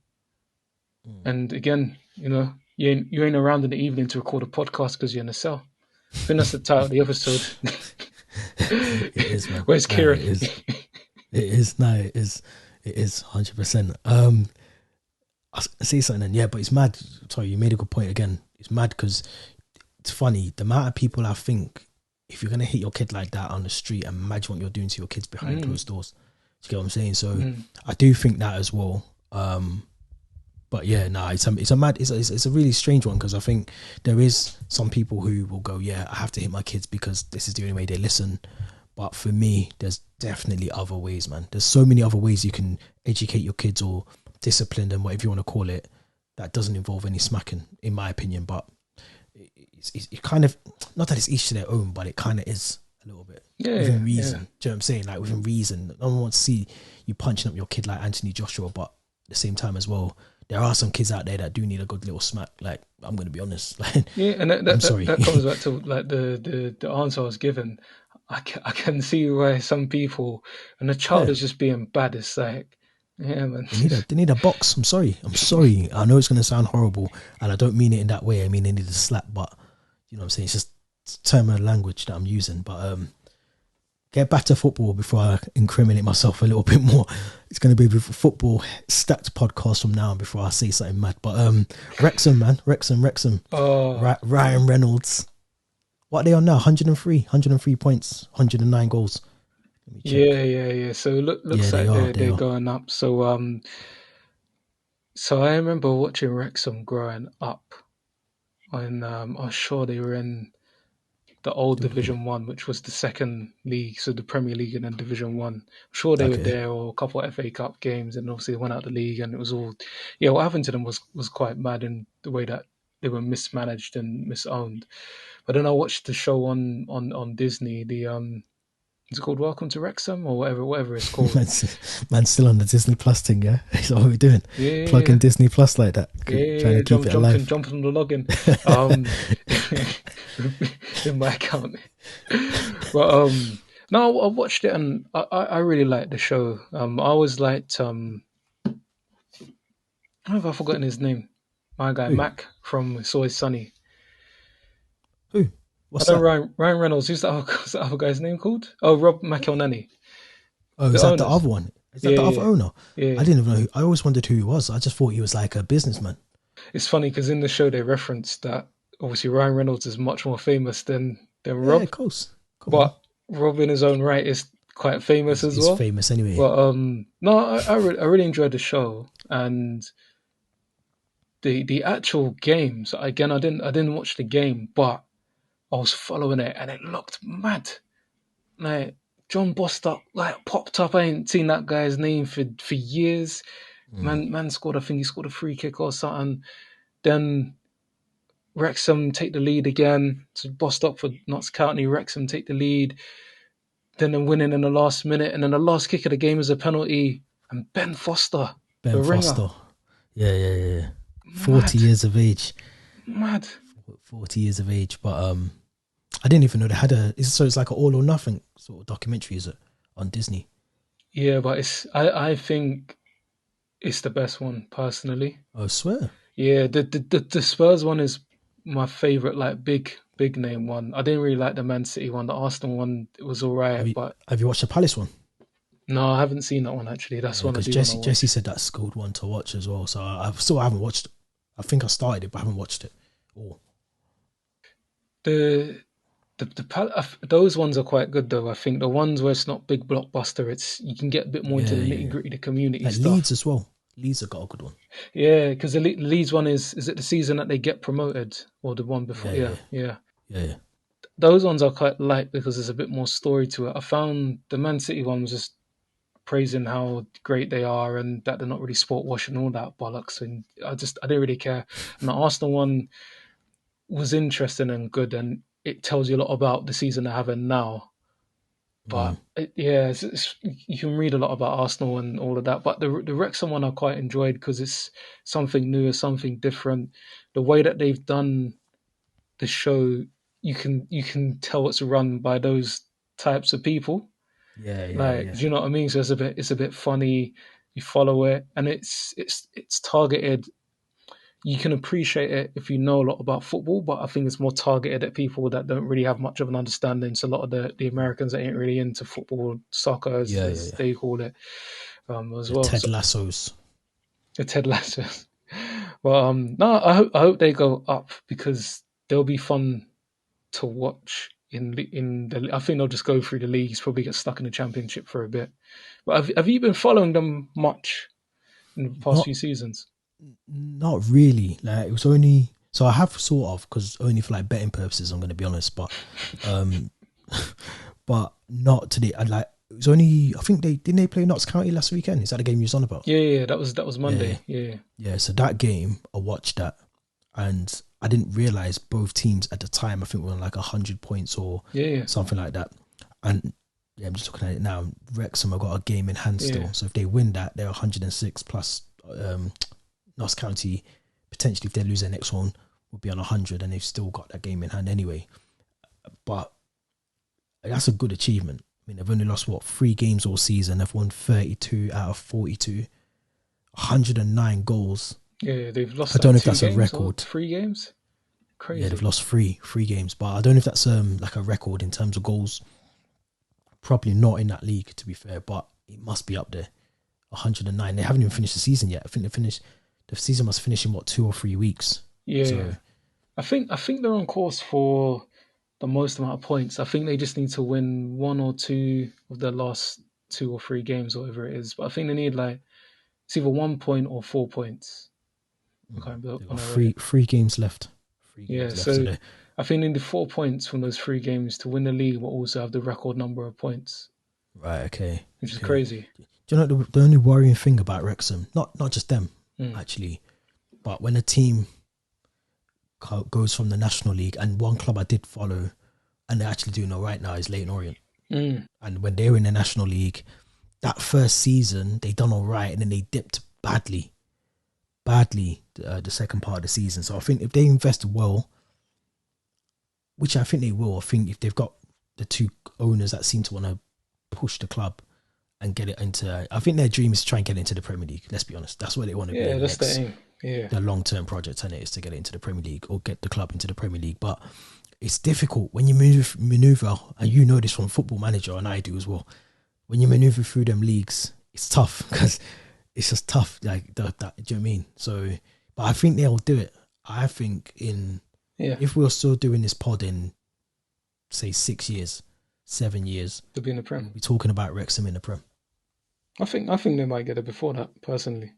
Mm. And again, you ain't around in the evening to record a podcast because you're in a cell. I think that's the title of the episode. It is, man. Where's No, it Kieren? is. It is. No, it is. It is 100%. I say something, and yeah, but it's mad. Sorry, you made a good point again. It's mad because it's funny the amount of people I think if you're gonna hit your kid like that on the street, imagine what you're doing to your kids behind closed doors. Do you get what I'm saying? So I do think that as well. But yeah, no, it's a really strange one because I think there is some people who will go, yeah, I have to hit my kids because this is the only way they listen. But for me, there's definitely other ways, man. There's so many other ways you can educate your kids or discipline them, whatever you want to call it, that doesn't involve any smacking, in my opinion. But it kind of, not that it's each to their own, but it kind of is a little bit within reason. Do you know what I'm saying? Like within reason. No one wants to see you punching up your kid like Anthony Joshua, but at the same time as well, there are some kids out there that do need a good little smack. Like, I'm going to be honest. Like, Yeah, and I'm sorry. that comes back to like the answer I was given. I can see why some people, and the child Yeah. is just being bad. It's like, yeah, man. They need a box. I'm sorry. I know it's going to sound horrible, and I don't mean it in that way. I mean they need a slap, but you know what I'm saying. It's just term of language that I'm using. But get back to football before I incriminate myself a little bit more. It's going to be a football stats podcast from now on before I say something mad. But Wrexham, man, Wrexham. Oh, Ryan Reynolds. What are they on now? 103 points, 109 goals. Let me check. yeah. So looks Yeah, like they they're are. going up. So I remember watching Wrexham growing up, and I was sure they were in the old Division One, which was the second league, so the Premier League and then Division One. I'm sure they were Okay. there, or a couple of FA Cup games, and obviously they went out the league, and it was all, yeah. What happened to them was quite mad in the way that they were mismanaged and misowned. But then I watched the show on Disney. Is it called Welcome to Wrexham or whatever it's called? man's still on the Disney Plus thing, yeah? Is that what we're doing? Yeah, yeah, Plugging yeah. Disney Plus like that. Yeah, Trying to keep it alive. jumping on the login, um, in my account. But no, I watched it and I really liked the show. I always liked I don't know if I've forgotten his name. My guy Who? Mac from It's Always Sunny. Who? I What's know that? Ryan Reynolds. What's that other guy's name called? Oh, Rob McElhenney, Oh, the is that the owners. other one? Is that Yeah, the other yeah, owner? yeah. I didn't even know. I always wondered who he was. I just thought he was like a businessman. It's funny because in the show they referenced that obviously Ryan Reynolds is much more famous than Yeah, Rob, of course. Come on. but Rob in his own right is quite famous as He's well. famous anyway. But no, I really enjoyed the show and the actual games. Again, I didn't watch the game, but I was following it and it looked mad. Like John Bostock like popped up. I ain't seen that guy's name for years. Man scored. I think he scored a free kick or something. Then Wrexham take the lead again. So Bostock for Notts County. Wrexham take the lead. Then they're winning in the last minute, and then the last kick of the game is a penalty. And Ben Foster, the Ben ringer, Foster. Yeah. 40 mad, years of age. mad. 40 years of age. But I didn't even know they had so it's like an all or nothing sort of documentary, is it? On Disney. Yeah, but I think it's the best one personally. I swear. Yeah, the Spurs one is my favorite, like big name one. I didn't really like the Man City one. The Arsenal one it was Have alright, you but have you watched the Palace one? no, I haven't seen that one actually. That's Yeah, one I because do want to Jesse watch. said that's a good one to watch as well. So I haven't watched it. I think I started it, but I haven't watched it. Oh, The those ones are quite good though. I think the ones where it's not big blockbuster, it's you can get a bit more into the nitty yeah. gritty, the community Like Leeds stuff. as well. Leeds have got a good one. Yeah, because the Leeds one is it the season that they get promoted or the one before? Yeah, Yeah, yeah, yeah. yeah. Those ones are quite light because there's a bit more story to it. I found the Man City one was just praising how great they are and that they're not really sport washing all that bollocks. And I didn't really care. And the Arsenal one was interesting and good, and it tells you a lot about the season they're having now. But yeah, you can read a lot about Arsenal and all of that. But the Wrexham one I quite enjoyed because it's something new, something different. The way that they've done the show, you can tell it's run by those types of people. Like, Yeah. do you know what I mean? So it's a bit funny. You follow it, and it's targeted. You can appreciate it if you know a lot about football, but I think it's more targeted at people that don't really have much of an understanding. So a lot of the Americans that ain't really into football, soccer Yeah, as they call it. as The well. Ted So, Lassos. the Ted Lasso. Well, no, I hope they go up because they'll be fun to watch in the. I think they'll just go through the leagues, probably get stuck in the championship for a bit. But have you been following them much in the past Not few seasons? not really. Like it was only so I have sort of because only for like betting purposes. I'm going to be honest, um, but not today. I like it was only I think they didn't they play Notts County last weekend. Is that the game you was on about? Yeah, that was Yeah, Monday. Yeah, yeah. So that game I watched that, and I didn't realize both teams at the time. I think were on like 100 points or yeah, something like that. And yeah, I'm just looking at it now. Wrexham have got a game in hand yeah, still. So if they win that, they're 106 plus. Notts County potentially, if they lose their next one, will be on 100, and they've still got that game in hand anyway. But that's a good achievement. I mean, they've only lost 3 games all season. They've won 32 out of 42, 109 goals. yeah. They've I lost don't like know if two that's a games or record. 3 games. Yeah, they've Crazy. lost three games, but I don't know if that's like a record in terms of goals. Probably not in that league, to be fair, but it must be up there. 109. They haven't even finished the season yet. I think the season must finish in 2 or 3 weeks. Yeah, So I think they're on course for the most amount of points. I think they just need to win one or two of their last 2 or 3 games, or whatever it is. But I think they need like it's either 1 point or 4 points. I can't remember they've when got I read it. three games left. Three Yeah, games left. So so they I think they need 4 points from those 3 games to win the league, but also have the record number of points, right. Okay. which is Okay. crazy. Do you know the only worrying thing about Wrexham? Not just them Mm. actually, but when a team goes from the National League, and one club I did follow, and they're actually doing all right now is Leighton Orient. Mm. And when they were in the National League, that first season they done all right, and then they dipped badly the second part of the season. So I think if they invest well, which I think they will, I think if they've got the two owners that seem to want to push the club and get it into, I think their dream is to try and get into the Premier League. Let's be honest, that's where they want to be Yeah, in the that's the next, aim. Yeah, their long-term project, and it is to get it into the Premier League or get the club into the Premier League. But it's difficult when you maneuver, and you know this from Football Manager, and I do as well. When you maneuver through them leagues, it's tough because it's just tough. Like that, do you know what I mean? So, but I think they'll do it. I think yeah. if we're still doing this pod in, say, 6 years, 7 years, To be in the we'll Prem. be talking about Wrexham in the Prem. I think they might get it before that, personally.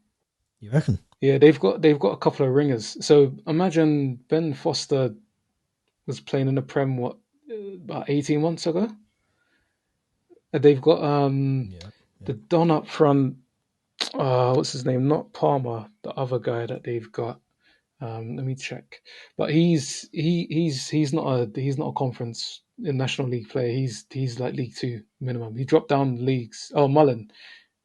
You reckon? Yeah, they've got a couple of ringers. So imagine Ben Foster was playing in the Prem about 18 months ago. And they've got Yeah. the Don up front. What's his name? Not Palmer, the other guy that they've got. Let me check. But he's not a conference in National League player. He's like League Two minimum. He dropped down leagues. Oh, Mullen.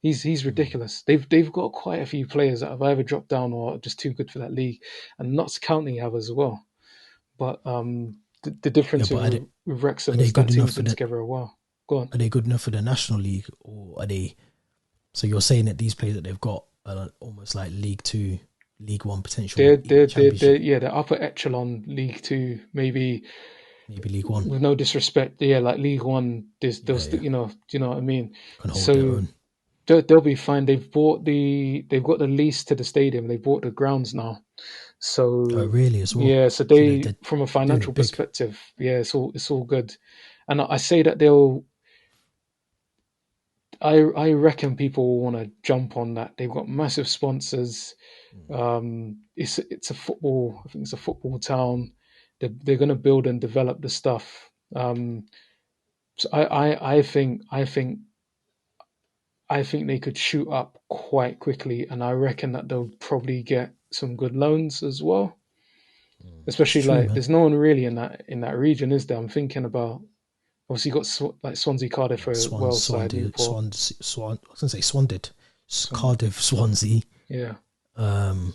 He's ridiculous. They've got quite a few players that have either dropped down or are just too good for that league, and Notts County have as well. But the Yeah, difference but with are Wrexham they is good that enough team's for been that? together a while. Go on. Are they good enough for the National League, or are they? So you're saying that these players that they've got are almost like League Two, League One potential, even They're Championship, yeah, they're upper echelon League Two, maybe maybe League One. with no disrespect. Yeah, like League One. Yeah, There's yeah, do you know what I mean? can hold their So own. they'll be fine. They've got the lease to the stadium. They bought the grounds now. Oh, So really? As well. yeah, so So they from a they're doing financial it big. perspective, yeah, it's all good. And I say that they'll. I reckon people will want to jump on that. They've got massive sponsors. Mm. It's a football. I think it's a football town. They're going to build and develop the stuff. So I think they could shoot up quite quickly, and I reckon that they'll probably get some good loans as well. It's Especially true, like man. there's no one really in that region, is there? I'm thinking about obviously you got like Swansea, Cardiff, for Wales side, Newport, I was gonna say Swanded, Swansea. Cardiff, Swansea. Yeah, Um,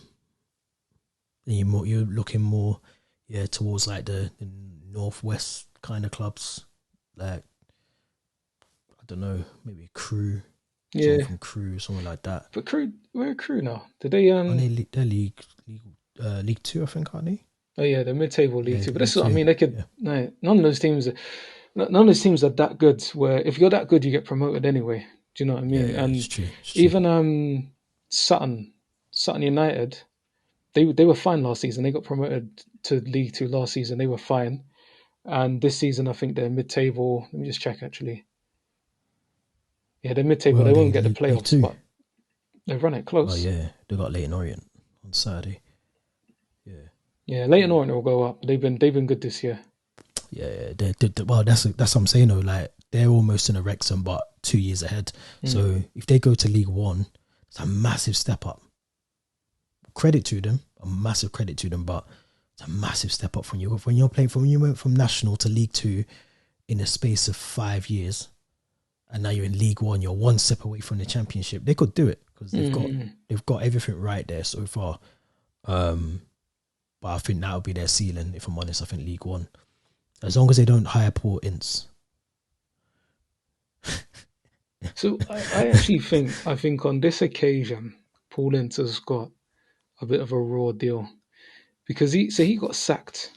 and you're looking more, yeah, towards like the northwest kind of clubs, like I don't know, maybe Crew, someone yeah. from Crew, something like that. But Crew, we're a Crew now. Did they? And they're League Two, I think, aren't they? Oh yeah, the mid-table league Yeah, too. But League that's what I Two. mean. They could. Yeah, No, none of those teams. None of those teams are that good. Where if you're that good, you get promoted anyway. Do you know what I Yeah, mean? yeah, it's And true. It's true. even Sutton United, they were fine last season. They got promoted to League Two last season. They were fine, and this season I think they're mid-table. Let me just check actually. Yeah, they're mid-table. Where They are they? won't get the League playoffs, Two. but they've run it Oh close. yeah, they got Leighton Orient on Saturday. Yeah, Yeah, Leighton Orient will go up. They've been good this year. yeah. Well, that's what I'm saying though. Like they're almost in a Wrexham, but 2 years ahead. So if they go to League One, it's a massive step up. Credit to them, a massive credit to them, but it's a massive step up when you're playing from when you went from National to League Two in a space of 5 years, and now you're in League One. You're one step away from the Championship. They could do it because they've got everything right there so far. But I think that'll be their ceiling. If I'm honest, I think League One, as long as they don't hire Paul Ince. So I actually think on this occasion, Paul Ince has got a bit of a raw deal because he got sacked.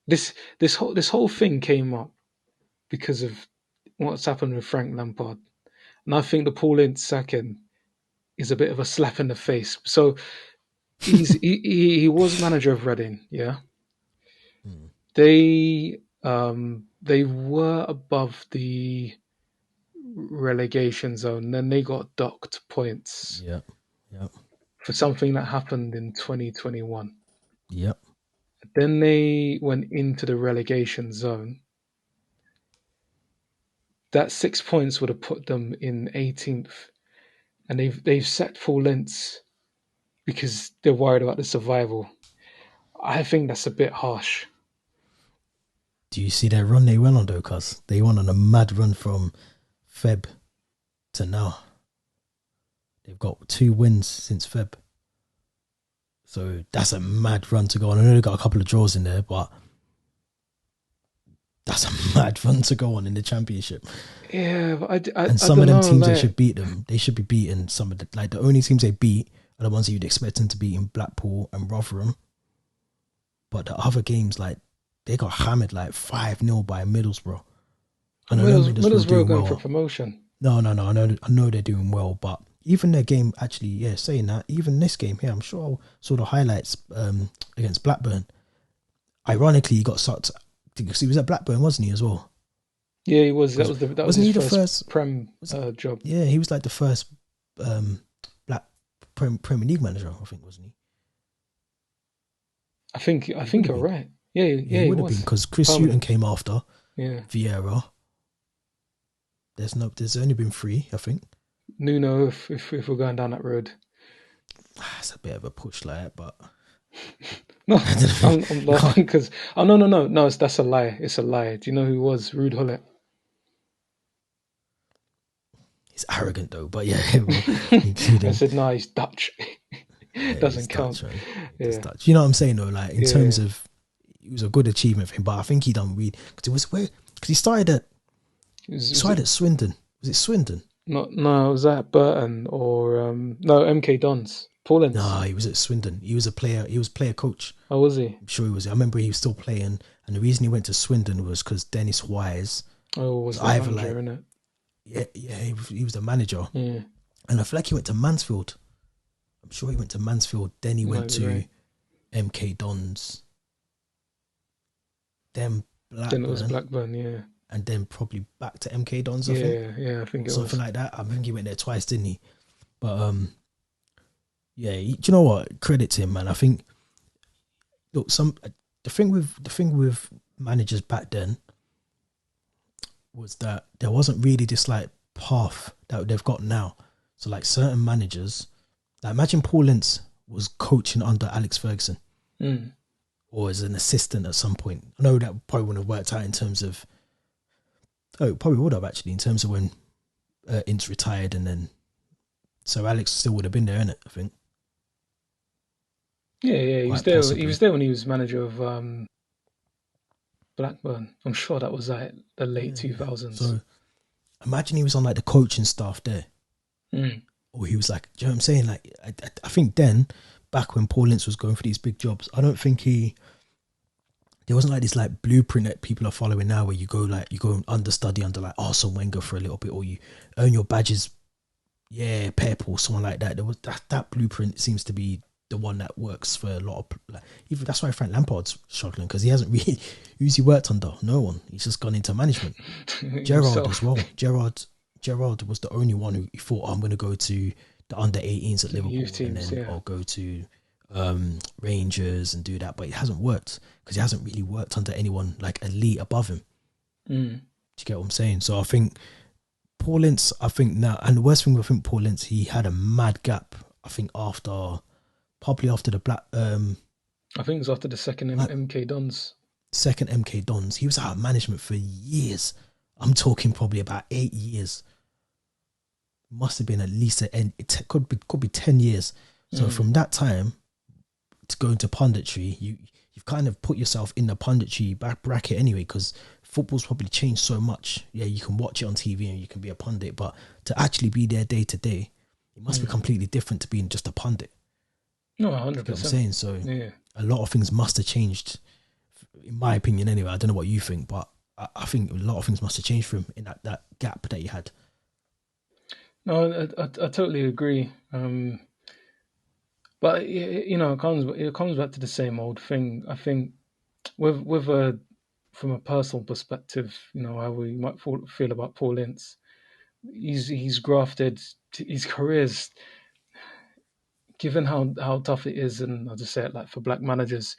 This whole thing came up because of what's happened with Frank Lampard, and I think the Paul Ince sacking is a bit of a slap in the face. So he was manager of Reading, yeah. They were above the relegation zone. Then they got docked points Yep, yep, for something that happened in 2021. yep. Then they went into the relegation zone. That 6 points would have put them in 18th, and they've set full lengths because they're worried about the survival. I think that's a bit harsh. Do you see their run they went on though? Cause they went on a mad run from Feb to now. They've got 2 wins since Feb. So that's a mad run to go on. I know they got a couple of draws in there, but that's a mad run to go on in the Championship. Yeah, but And I some of don't them know. teams they Like, should beat them. They should be beating some of the only teams they beat are the ones that you'd expect them to beat in Blackpool and Rotherham. But the other games, like they got hammered like 5-0 by Middlesbrough. And I know Middlesbrough Middlesbrough doing going for well. promotion. No. I know they're doing well, but even their game actually, yeah, saying that, even this game here, I'm sure I saw the highlights against Blackburn. Ironically, he got sucked because he was at Blackburn, wasn't he, as well? Yeah, he was. That was Wasn't he his the first first Prem job. Yeah, he was like the first black Premier League manager, I think, wasn't he? I think you're right. Yeah, He he would have been was. because Chris Permanent. Hughton came after Yeah, Vieira. There's only been 3, I think. Nuno. If we're going down that road. It's a bit of a push like that, but No, I'm laughing because no, that's a lie. It's a lie. Do you know who was Ruud Gullit? he's arrogant though. But yeah, I said no, he's Dutch. yeah, Doesn't count. Dutch, right? Yeah. Dutch. You know what I'm saying though? Like in Yeah. terms of, it was a good achievement for him. But I think he done weed because it was where because he started at Swindon. Was it Swindon? No, was that Burton or no MK Dons? Paul Ince. No, he was at Swindon. He was a player. He was player coach. Oh, was he? I'm sure he was. I remember he was still playing, and the reason he went to Swindon was because Dennis Wise. Oh, was the either manager, like innit? yeah, he was the manager, Yeah. and I feel like he went to Mansfield. I'm sure he went to Mansfield. Then he went to right. MK Dons. Then Blackburn. Then it was Blackburn, yeah. And then probably back to MK Dons. I think. Yeah, I think it Something was. like that. I think he went there twice, didn't he? But yeah. Do you know what? Credit to him, man. I think. Look, the thing with managers back then was that there wasn't really this like path that they've got now. So like certain managers, like imagine Paul Ince was coaching under Alex Ferguson, or as an assistant at some point. I know that probably wouldn't have worked out in terms of. Oh, it probably would have actually in terms of when Ince retired, and then so Alex still would have been there, innit? I think. Yeah, he was Quite there. possibly. He was there when he was manager of Blackburn. I'm sure that was like the late 2000s. So imagine he was on like the coaching staff there, or he was like, do you know what I'm saying? Like, I think then, back when Paul Ince was going for these big jobs, I don't think there wasn't like this like blueprint that people are following now, where you go and understudy under like Arsene Wenger for a little bit, or you earn your badges yeah, Pep or someone like that. There was that blueprint seems to be the one that works for a lot of, like, even that's why Frank Lampard's struggling, because he hasn't really who's he worked under? No one. He's just gone into management. Gerrard as himself. well. Gerrard was the only one who thought, I'm going to go to the under 18s at Youth Liverpool, and teams, then yeah. I'll go to Rangers and do that. But it hasn't worked because he hasn't really worked under anyone like elite above him. Mm. Do you get what I'm saying? So I think Paul Ince, I think now, and the worst thing, I think Paul Ince, he had a mad gap. I think probably after the I think it was after the second MK Dons. second MK Dons, he was out of management for years. I'm talking probably about 8 years. Must have been at least it could be 10 years. So from that time to go into punditry, you've kind of put yourself in the punditry back bracket anyway, because football's probably changed so much. Yeah, you can watch it on TV and you can be a pundit, but to actually be there day to day, it must be completely different to being just a pundit. No, 100%. You know what I'm saying? So yeah. a lot of things must have changed, in my opinion anyway. I don't know what you think, but I think a lot of things must have changed for him in that gap that he had. No, I totally agree. But it comes back to the same old thing. I think with from a personal perspective, how we might feel about Paul Ince. He's grafted his careers. Given how tough it is, and I'll just say it like for black managers,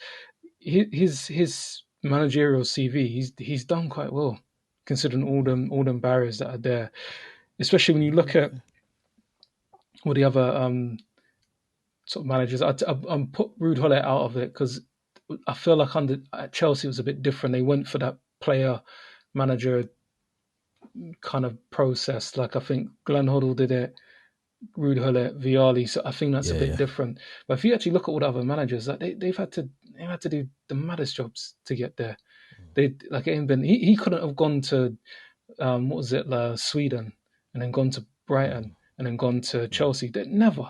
his managerial CV, he's done quite well, considering all them barriers that are there. Especially when you look at all the other sort of managers. I'm put Ruud Gullit out of it because I feel like at Chelsea it was a bit different. They went for that player manager kind of process. Like I think Glenn Hoddle did it, Ruud Gullit, Vialli. So I think that's a bit different. But if you actually look at all the other managers, like they've had to do the maddest jobs to get there. They like it ain't been. He couldn't have gone to what was it, Sweden, and then gone to Brighton, and then gone to Chelsea. They never.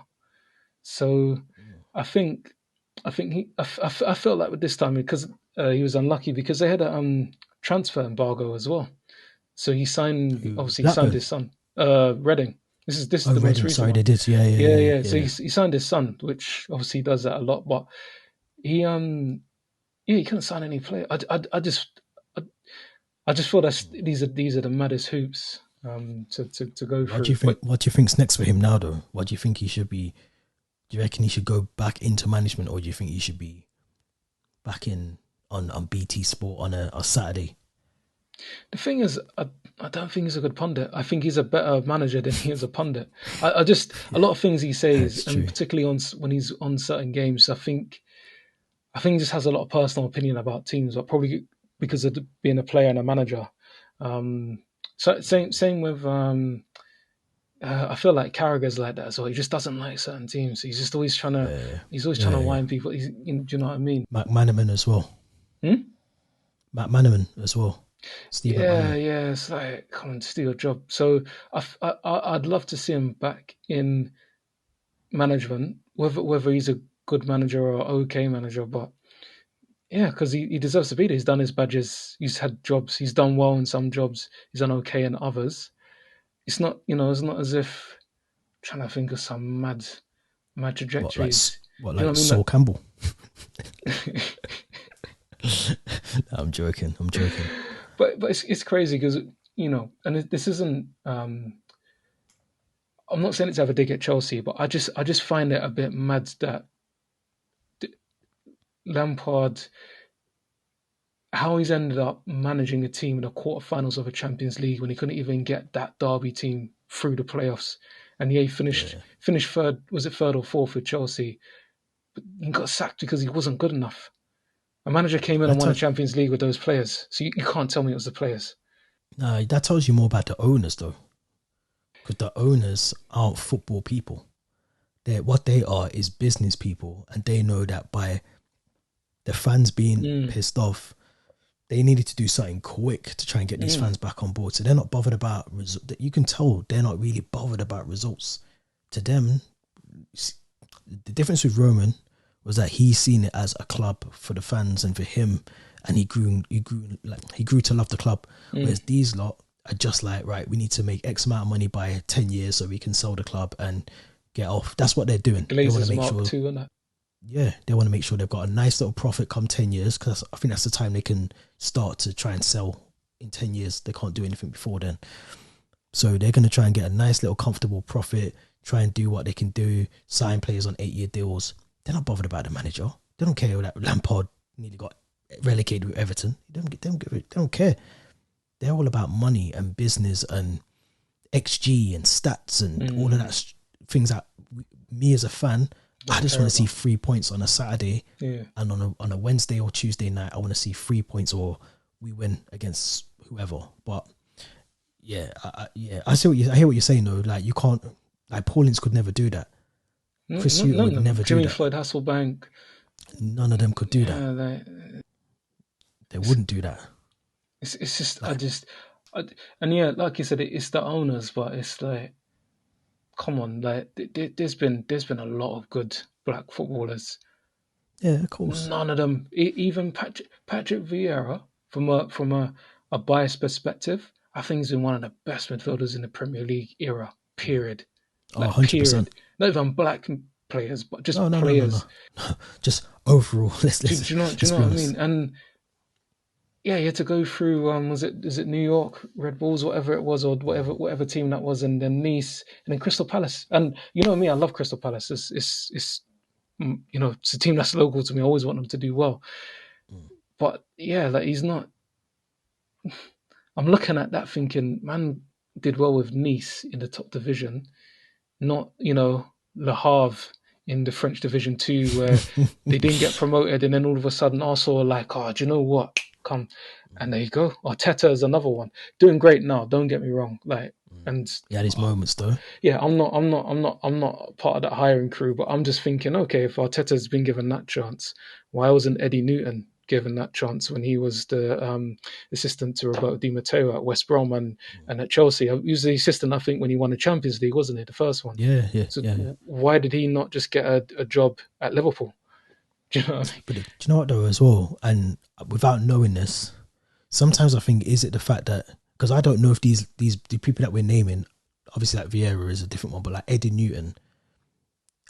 So I felt like with this time, because he was unlucky because they had a transfer embargo as well. So he signed, obviously he signed his son, Reading. This is the most Reading, recent sorry, one. they did, yeah. So he signed his son, which obviously does that a lot. But he he couldn't sign any player. I just feel that these are the maddest hoops to go through. What do you think's next for him now, though? What do you think he should be? Do you reckon he should go back into management, or do you think he should be back in on BT Sport on a Saturday? The thing is, I don't think he's a good pundit. I think he's a better manager than he is a pundit. I just a lot of things he says, and particularly when he's on certain games, I think he just has a lot of personal opinion about teams, but probably because of being a player and a manager. So same with. I feel like Carragher's like that as well. He just doesn't like certain teams. He's just always trying to wind people. Do you know what I mean? McManaman as well. McManaman as well. Yeah. It's like, come on, just do your job. So I'd love to see him back in management, whether he's a good manager or okay manager. But yeah, because he deserves to be there. He's done his badges. He's had jobs. He's done well in some jobs. He's done okay in others. It's not, it's not as if I'm trying to think of some mad trajectories. Like Saul Campbell? I'm joking. But it's crazy because, and this isn't. I'm not saying it's ever dig at Chelsea, but I just find it a bit mad that Lampard, how he's ended up managing a team in the quarterfinals of a Champions League when he couldn't even get that Derby team through the playoffs, and he finished third. Was it third or fourth with Chelsea? But he got sacked because he wasn't good enough. A manager came in and won a Champions League with those players, so you can't tell me it was the players. No, that tells you more about the owners, though, because the owners aren't football people. What they are is business people, and they know that by the fans being pissed off, they needed to do something quick to try and get these fans back on board. So they're not bothered about results. You can tell they're not really bothered about results. To them, the difference with Roman was that he's seen it as a club for the fans and for him, and he grew to love the club. Whereas these lot are just like, right, we need to make X amount of money by 10 years so we can sell the club and get off. That's what they're doing. They want Glazers to make Mark sure, II, innit? yeah, they want to make sure they've got a nice little profit come 10 years, because I think that's the time they can start to try and sell in 10 years. They can't do anything before then. So they're going to try and get a nice little comfortable profit, try and do what they can do, sign players on 8-year deals. They're not bothered about the manager. They don't care that Lampard nearly got relegated with Everton. They don't care. They're all about money and business and XG and stats and all of that things that me as a fan, I just want to see 3 points on a Saturday, and on a Wednesday or Tuesday night, I want to see 3 points or we win against whoever. But yeah, I hear what you're saying though. Like, you can't, like, Paulins could never do that. Chris Hughton would never do that. Jimmy Floyd Hasselbank, none of them could do that. They wouldn't do that. It's just, like, and yeah, like you said, it's the owners, but it's like, come on, like, there's been a lot of good black footballers. Yeah, of course. None of them, even Patrick Vieira, from a biased perspective, I think he's been one of the best midfielders in the Premier League era. Period. Like, 100%. Period. Not even black players, but just players. No. Just overall. Do you know what I mean? And yeah, you had to go through, is it New York Red Bulls, whatever it was, or whatever team that was, and then Nice, and then Crystal Palace. And you know me, I love Crystal Palace. It's you know, it's a team that's local to me. I always want them to do well. But yeah, like, he's not. I'm looking at that thinking, man did well with Nice in the top division, not, you know, Le Havre in the French Division 2, where they didn't get promoted, and then all of a sudden Arsenal are like, oh, do you know what? Come, and there you go. Arteta is another one, doing great now. Don't get me wrong, like, and yeah, these moments though. Yeah, I'm not part of that hiring crew, but I'm just thinking, okay, if Arteta's been given that chance, why wasn't Eddie Newton given that chance when he was the assistant to Roberto Di Matteo at West Brom and at Chelsea? He was the assistant, I think, when he won the Champions League, wasn't he, the first one? Yeah. So why did he not just get a job at Liverpool? Do you know what I mean? But do you know what though as well? And without knowing this, sometimes I think, is it the fact that, because I don't know if the people that we're naming, obviously like Vieira is a different one, but like Eddie Newton,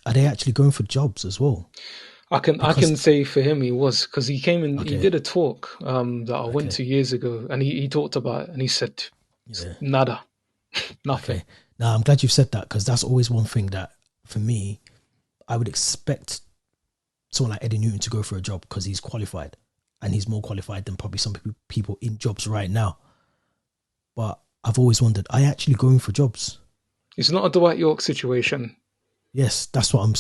are they actually going for jobs as well? I can say for him he was, because he came in, he did a talk that I went to years ago, and he talked about it, and he said nada, nothing. Okay. Now I'm glad you've said that, because that's always one thing that for me, I would expect someone like Eddie Newton to go for a job because he's qualified, and he's more qualified than probably some people in jobs right now. But I've always wondered, are you actually going for jobs? It's not a Dwight York situation. Yes, that's what I'm